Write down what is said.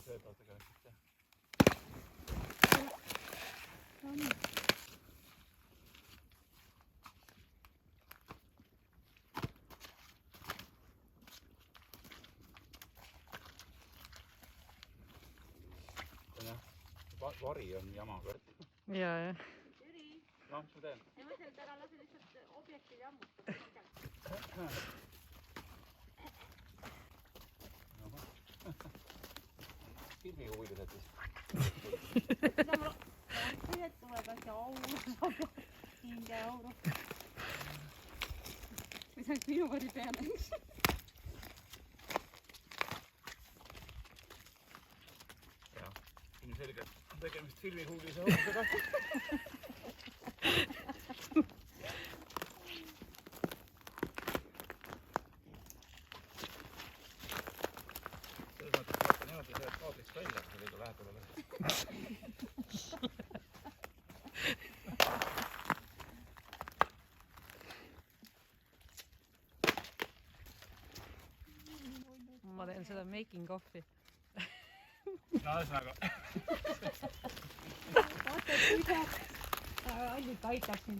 seda tegelikult jah. Vari on jama kõrd. Jaa. Jüri! No, mis ma teen? Ja ma ütlen, et ära lase lihtsalt objektiivi ammutada. Filmi huvilised siis. Kuidas tuleb äkki auru saab hinge auru. Või see on minu vari peale, eks? Jah, ilmselgelt on tegemist filmihuvilise aurusega. Selles mõttes vaata niimoodi see kaadriks välja, kui liiga lähedal ole. Ma teen seda making of'i. No ühesõnaga. Vaata, et kuidas Allik aitab sind.